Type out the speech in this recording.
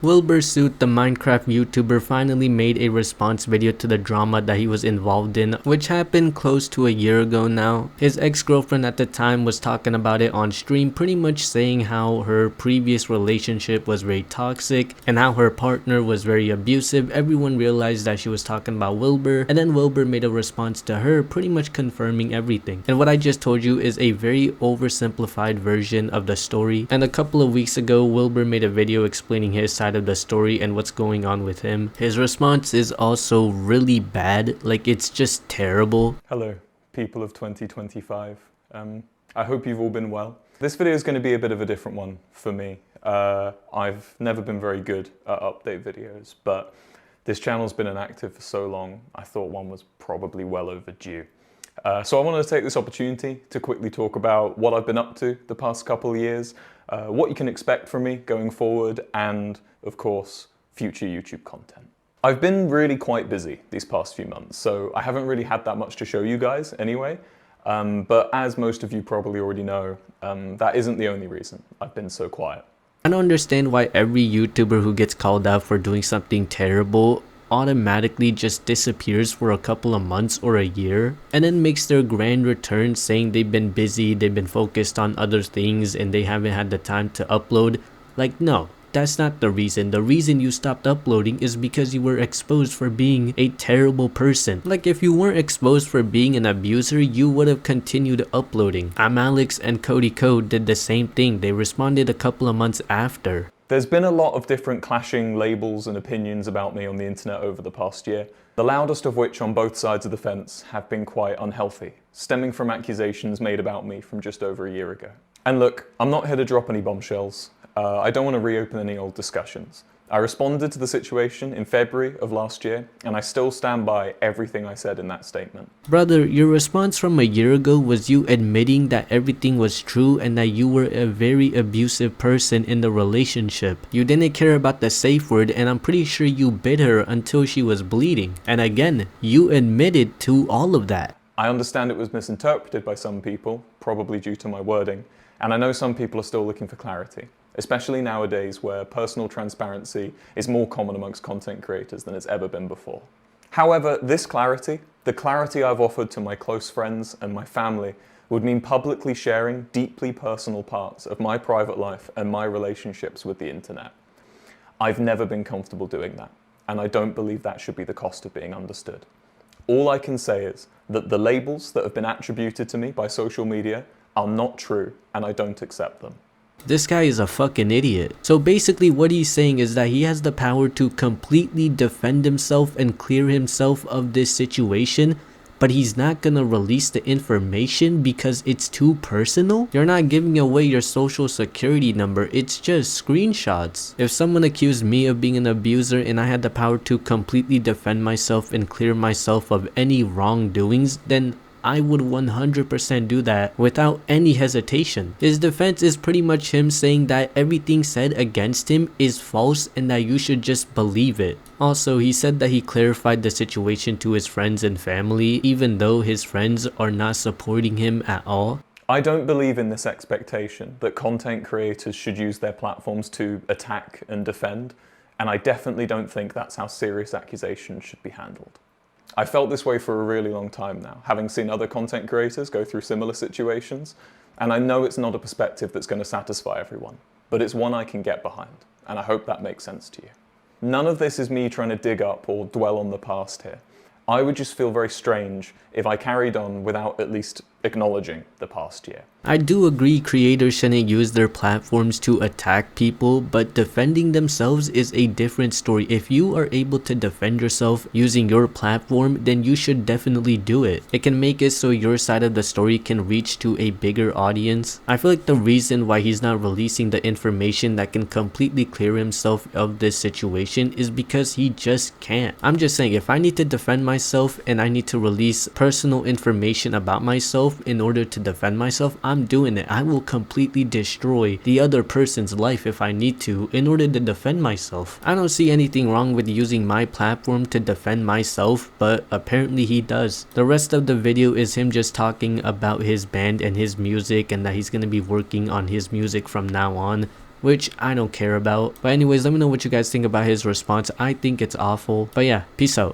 Wilbur Soot, the Minecraft YouTuber, finally made a response video to the drama that he was involved in, which happened close to a year ago now. His ex-girlfriend at the time was talking about it on stream, pretty much saying how her previous relationship was very toxic and how her partner was very abusive. Everyone realized that she was talking about Wilbur, and then Wilbur made a response to her, pretty much confirming everything. And what I just told you is a very oversimplified version of the story, and a couple of weeks ago Wilbur made a video explaining his side of the story and what's going on with him. His response is also really bad, like it's just terrible. Hello, people of 2025. I hope you've all been well. This video is going to be a bit of a different one for me. I've never been very good at update videos, but this channel's been inactive for so long, I thought one was probably well overdue. So I wanted to take this opportunity to quickly talk about what I've been up to the past couple of years, what you can expect from me going forward, and of course, future YouTube content. I've been really quite busy these past few months, so I haven't really had that much to show you guys anyway. But as most of you probably already know, that isn't the only reason I've been so quiet. I don't understand why every YouTuber who gets called out for doing something terrible automatically just disappears for a couple of months or a year and then makes their grand return saying they've been busy, they've been focused on other things, and they haven't had the time to upload. Like, no, that's not the reason. The reason you stopped uploading is because you were exposed for being a terrible person. Like, if you weren't exposed for being an abuser, you would have continued uploading. Alex and Cody Code did the same thing. They responded a couple of months after. There's been a lot of different clashing labels and opinions about me on the internet over the past year, the loudest of which on both sides of the fence have been quite unhealthy, stemming from accusations made about me from just over a year ago. And look, I'm not here to drop any bombshells. I don't want to reopen any old discussions. I responded to the situation in February of last year, and I still stand by everything I said in that statement. Brother, your response from a year ago was you admitting that everything was true and that you were a very abusive person in the relationship. You didn't care about the safe word, and I'm pretty sure you bit her until she was bleeding. And again, you admitted to all of that. I understand it was misinterpreted by some people, probably due to my wording, and I know some people are still looking for clarity, especially nowadays where personal transparency is more common amongst content creators than it's ever been before. However, this clarity, the clarity I've offered to my close friends and my family, would mean publicly sharing deeply personal parts of my private life and my relationships with the internet. I've never been comfortable doing that, and I don't believe that should be the cost of being understood. All I can say is that the labels that have been attributed to me by social media are not true, and I don't accept them. This guy is a fucking idiot. So basically what he's saying is that he has the power to completely defend himself and clear himself of this situation, but he's not gonna release the information because it's too personal. You're not giving away your social security number, it's just screenshots. If someone accused me of being an abuser and I had the power to completely defend myself and clear myself of any wrongdoings, then I would 100% do that without any hesitation. His defense is pretty much him saying that everything said against him is false and that you should just believe it. Also, he said that he clarified the situation to his friends and family, even though his friends are not supporting him at all. I don't believe in this expectation that content creators should use their platforms to attack and defend, and I definitely don't think that's how serious accusations should be handled. I felt this way for a really long time now, having seen other content creators go through similar situations, and I know it's not a perspective that's going to satisfy everyone, but it's one I can get behind, and I hope that makes sense to you. None of this is me trying to dig up or dwell on the past here. I would just feel very strange if I carried on without at least acknowledging the past year. I do agree creators shouldn't use their platforms to attack people, but defending themselves is a different story. If you are able to defend yourself using your platform, then you should definitely do it. It can make it so your side of the story can reach to a bigger audience. I feel like the reason why he's not releasing the information that can completely clear himself of this situation is because he just can't. I'm just saying, if I need to defend myself and I need to release personal information about myself in order to defend myself, I'm doing it. I will completely destroy the other person's life if I need to in order to defend myself. I don't see anything wrong with using my platform to defend myself, but apparently he does. The rest of the video is him just talking about his band and his music and that he's going to be working on his music from now on. which I don't care about. But anyways, let me know what you guys think about his response. I think it's awful. But yeah, peace out.